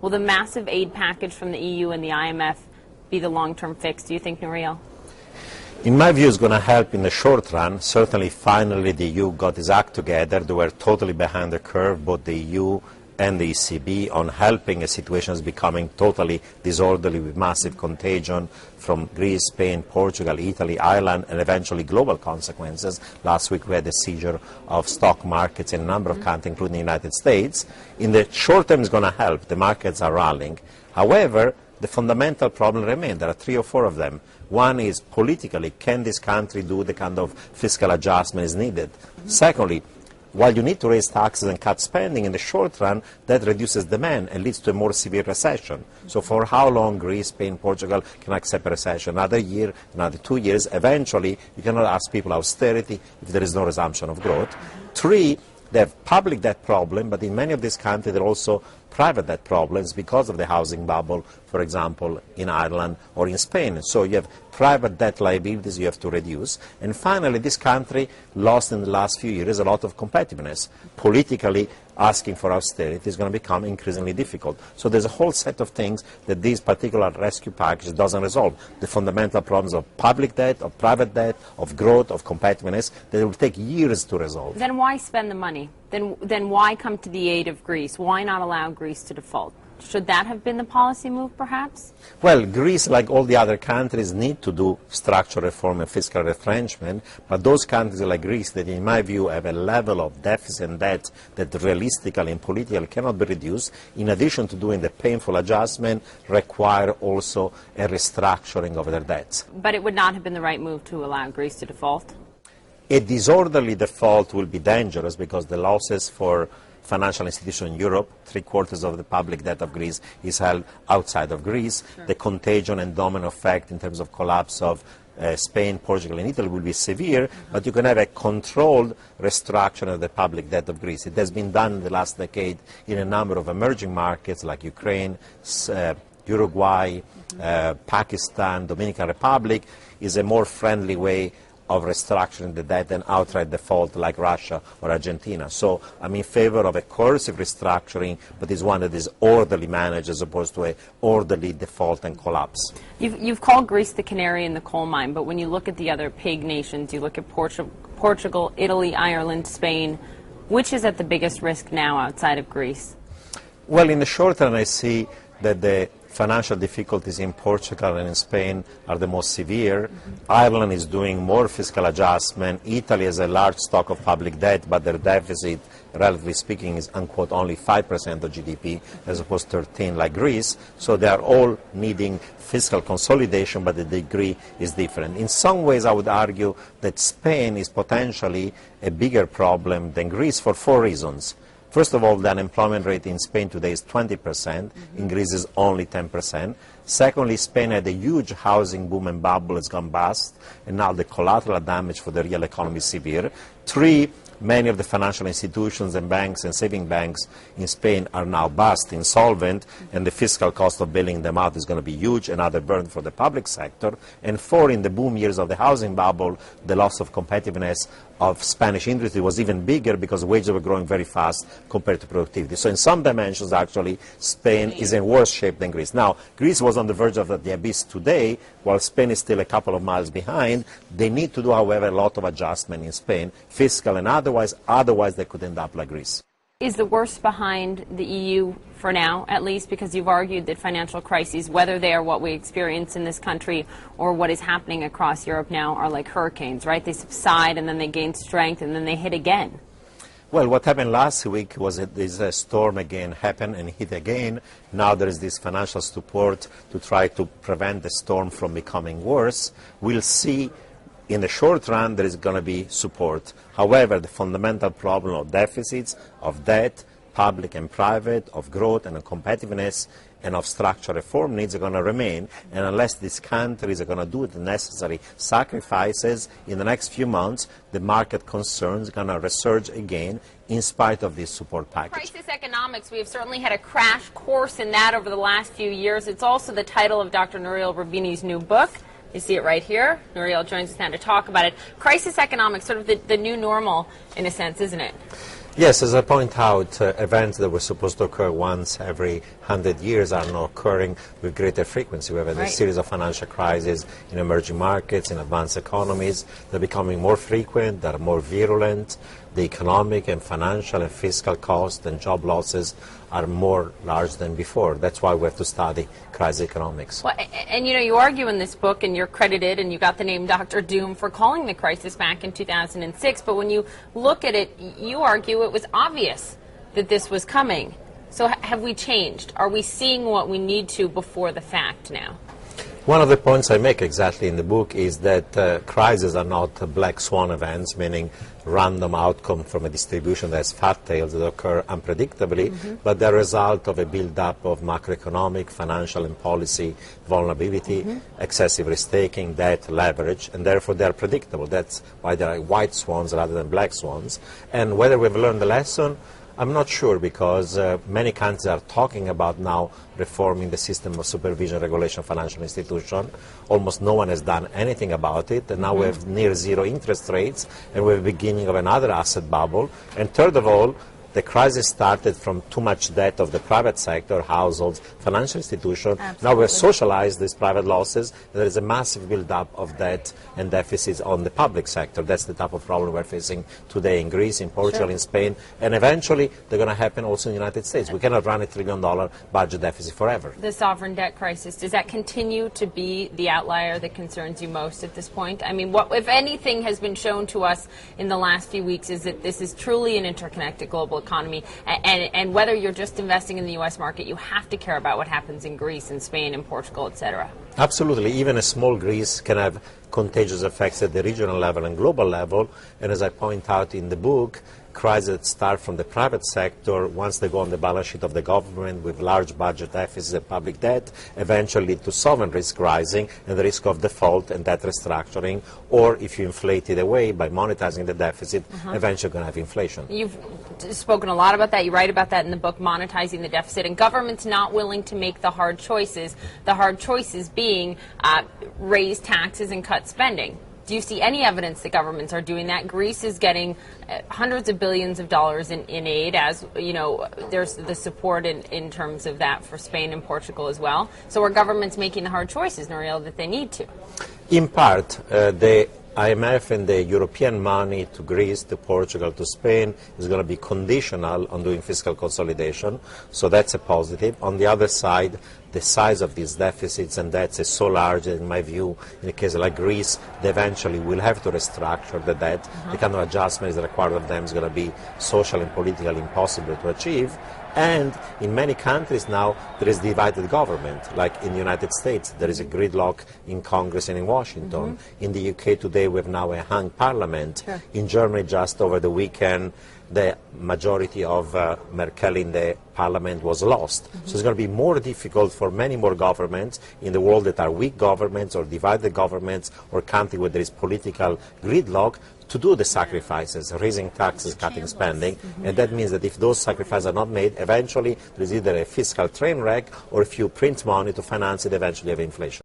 Will the massive aid package from the EU and the IMF be the long-term fix, do you think, Nouriel? In my view, it's going to help in the short run. Certainly, finally, the EU got its act together. They were totally behind the curve, both the EU and the ECB, on helping a situation that's becoming totally disorderly with massive contagion from Greece, Spain, Portugal, Italy, Ireland, and eventually global consequences. Last week we had a seizure of stock markets in a number of countries, including the United States. In the short term, it's going to help. The markets are rallying. However, the fundamental problem remains. There are 3 or 4 of them. One is politically, can this country do the kind of fiscal adjustment is needed? Secondly, while you need to raise taxes and cut spending, in the short run, that reduces demand and leads to a more severe recession. So for how long Greece, Spain, Portugal can accept a recession? Another year, another 2 years. Eventually, you cannot ask people austerity if there is no resumption of growth. 3, they have public debt problem, but in many of these countries there are also private debt problems because of the housing bubble, for example, in Ireland or in Spain. So you have private debt liabilities you have to reduce. And finally, this country lost in the last few years a lot of competitiveness. Politically, asking for austerity is going to become increasingly difficult. So there's a whole set of things that this particular rescue package doesn't resolve. The fundamental problems of public debt, of private debt, of growth, of competitiveness, that will take years to resolve. Then why spend the money? Then why come to the aid of Greece? Why not allow Greece to default? Should that have been the policy move, perhaps? Well, Greece, like all the other countries, need to do structural reform and fiscal retrenchment, but those countries like Greece that, in my view, have a level of deficit and debt that realistically and politically cannot be reduced, in addition to doing the painful adjustment, require also a restructuring of their debts. But it would not have been the right move to allow Greece to default? A disorderly default will be dangerous because the losses for financial institutions in Europe, 3/4 of the public debt of Greece is held outside of Greece. Sure. The contagion and domino effect in terms of collapse of Spain, Portugal, and Italy will be severe, but you can have a controlled restructuring of the public debt of Greece. It has been done in the last decade in a number of emerging markets like Ukraine, Uruguay, Pakistan, Dominican Republic. Is a more friendly way of restructuring the debt than outright default like Russia or Argentina. So I'm in favor of a coercive restructuring, but it's one that is orderly managed as opposed to an orderly default and collapse. You've called Greece the canary in the coal mine, but when you look at the other PIG nations, you look at Portugal, Italy, Ireland, Spain, which is at the biggest risk now outside of Greece? Well, in the short run, I see that the financial difficulties in Portugal and in Spain are the most severe. Ireland is doing more fiscal adjustment. Italy has a large stock of public debt, but their deficit, relatively speaking, is, unquote, only 5% of GDP, as opposed to 13% like Greece. So they are all needing fiscal consolidation, but the degree is different. In some ways, I would argue that Spain is potentially a bigger problem than Greece for 4 reasons. First of all, the unemployment rate in Spain today is 20%. In Greece is only 10%. Secondly, Spain had a huge housing boom and bubble. It's gone bust, and now the collateral damage for the real economy is severe. 3, many of the financial institutions and banks and saving banks in Spain are now bust, insolvent, and the fiscal cost of bailing them out is going to be huge, another burden for the public sector. And 4, in the boom years of the housing bubble, the loss of competitiveness of Spanish industry was even bigger because wages were growing very fast compared to productivity. So in some dimensions, actually, Spain is in worse shape than Greece. Now, Greece was on the verge of the abyss today, while Spain is still a couple of miles behind. They need to do, however, a lot of adjustment in Spain, fiscal and otherwise they could end up like Greece. Is the worst behind the EU for now, at least, because you've argued that financial crises, whether they are what we experience in this country or what is happening across Europe now, are like hurricanes, right? They subside and then they gain strength and then they hit again. Well, what happened last week was this storm again happened and hit again. Now there is this financial support to try to prevent the storm from becoming worse. We'll see. In the short run, there is going to be support. However, the fundamental problem of deficits, of debt, public and private, of growth and of competitiveness, and of structural reform needs are going to remain. And unless these countries are going to do the necessary sacrifices in the next few months, the market concerns are going to resurge again in spite of this support package. Crisis economics, we have certainly had a crash course in that over the last few years. It's also the title of Dr. Nouriel Roubini's new book. You see it right here. Nouriel joins us now to talk about it. Crisis economics, sort of the new normal in a sense, isn't it? Yes, as I point out, events that were supposed to occur once every 100 years are now occurring with greater frequency. We have had a series of financial crises in emerging markets, in advanced economies. They're becoming more frequent, they're more virulent. The economic and financial and fiscal costs and job losses are more large than before. That's why we have to study crisis economics. Well, and you argue in this book, and you're credited, and you got the name Dr. Doom for calling the crisis back in 2006, but when you look at it, you argue it was obvious that this was coming. So have we changed? Are we seeing what we need to before the fact now? One of the points I make exactly in the book is that crises are not black swan events, meaning random outcome from a distribution that has fat tails that occur unpredictably, but they're a result of a build-up of macroeconomic, financial and policy vulnerability, excessive risk-taking, debt, leverage, and therefore they're predictable. That's why there are white swans rather than black swans. And whether we've learned the lesson, I'm not sure, because many countries are talking about now reforming the system of supervision regulation of financial institutions. Almost no one has done anything about it, and now we have near zero interest rates, and we're beginning of another asset bubble. And third of all, the crisis started from too much debt of the private sector, households, financial institutions. Now we've socialized these private losses. There is a massive build-up of debt and deficits on the public sector. That's the type of problem we're facing today in Greece, in Portugal, in Spain, and eventually they're going to happen also in the United States. We cannot run $1 trillion budget deficit forever. The sovereign debt crisis, does that continue to be the outlier that concerns you most at this point? I mean, what, if anything, has been shown to us in the last few weeks is that this is truly an interconnected global economy, and whether you're just investing in the U.S. market, you have to care about what happens in Greece and Spain and Portugal, etc. Absolutely. Even a small Greece can have contagious effects at the regional level and global level, and as I point out in the book, crises that start from the private sector, once they go on the balance sheet of the government with large budget deficits and public debt, eventually lead to sovereign risk rising and the risk of default and debt restructuring, or if you inflate it away by monetizing the deficit, eventually you're going to have inflation. You've spoken a lot about that. You write about that in the book, monetizing the deficit, and governments not willing to make the hard choices being raise taxes and cut spending. Do you see any evidence that governments are doing that? Greece is getting hundreds of billions of dollars in aid, as you know, there's the support in terms of that for Spain and Portugal as well. So are governments making the hard choices, Nouriel, that they need to? In part, the IMF and the European money to Greece, to Portugal, to Spain is going to be conditional on doing fiscal consolidation, so that's a positive. On the other side, the size of these deficits and debts is so large that, in my view, in a case like Greece, they eventually will have to restructure the debt. The kind of adjustment that is required of them is going to be social and politically impossible to achieve. And in many countries now, there is divided government. Like in the United States, there is a gridlock in Congress and in Washington. In the UK today, we have now a hung parliament. In Germany, just over the weekend, the majority of Merkel in the parliament was lost. So it's going to be more difficult for many more governments in the world that are weak governments or divided governments or countries where there is political gridlock to do the sacrifices, raising taxes, cutting spending, and that means that if those sacrifices are not made, eventually there is either a fiscal train wreck, or if you print money to finance it, eventually have inflation.